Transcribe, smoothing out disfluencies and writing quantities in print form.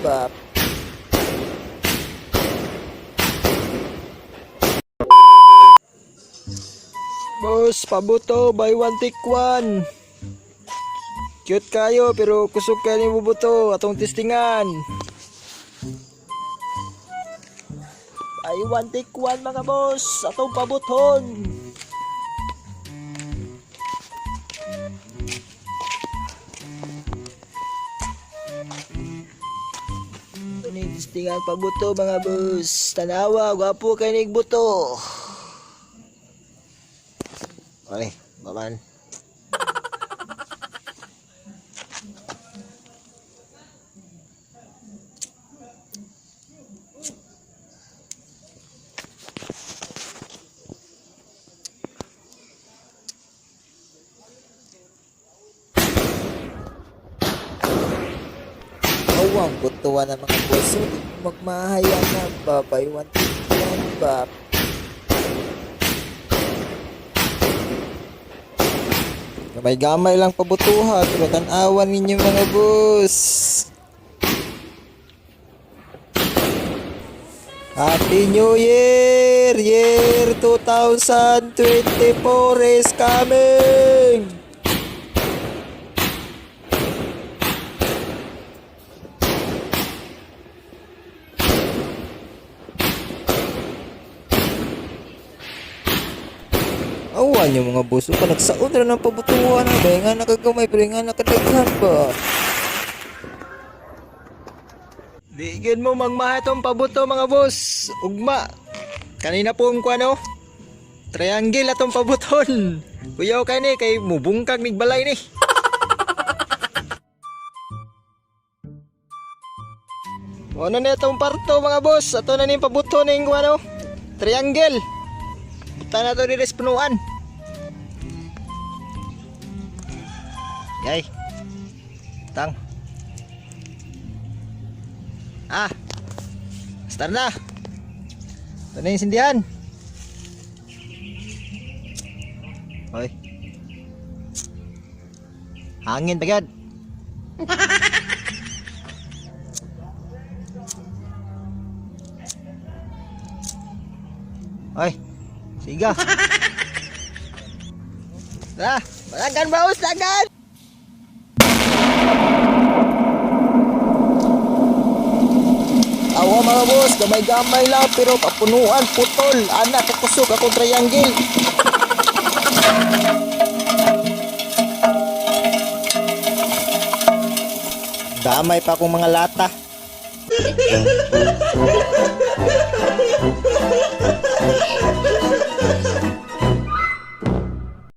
ba? Boss, pabuto, buy one take one. Cute kayo pero kusog kayo ni bubuto atong testingan. Buy one take one mga boss, atong pabuton. Ito na yung testingan pabuto mga boss. Tanawa, gwapo kayo ni buto. Okay, baban. Awang butuan ng mga boss. Magmahaya na babay. One ba? Gamay-gamay lang pabutuha, pero tanawan ninyo mga boss. Happy New Year! Year 2024 is coming! Awan yung mga boss, pa nagsaon na ng pabutuhan na ba, nga nakagamay pero nga nakadaghan ba. Digin mo magmaha itong pabuto mga boss. Ugma, kanina pong kuano, triangle atong pabuton. Kuyaw ka ni, kay mubungkag nigbalay ni. Ano na itong parto mga boss, ato na ni pabuto na yung kuano, triangle. Kita na ito nirespunuan. Yay. Tang. Start na. Ito na yung sindihan. Hoy. Hangin bagad. Hoy. Siga. Nah, balagan baus, lagan. Awa mga boss, gamay-gamay lang pero kapunuan, putol. Anak, kakusok akong triangle. Damay pa akong mga lata.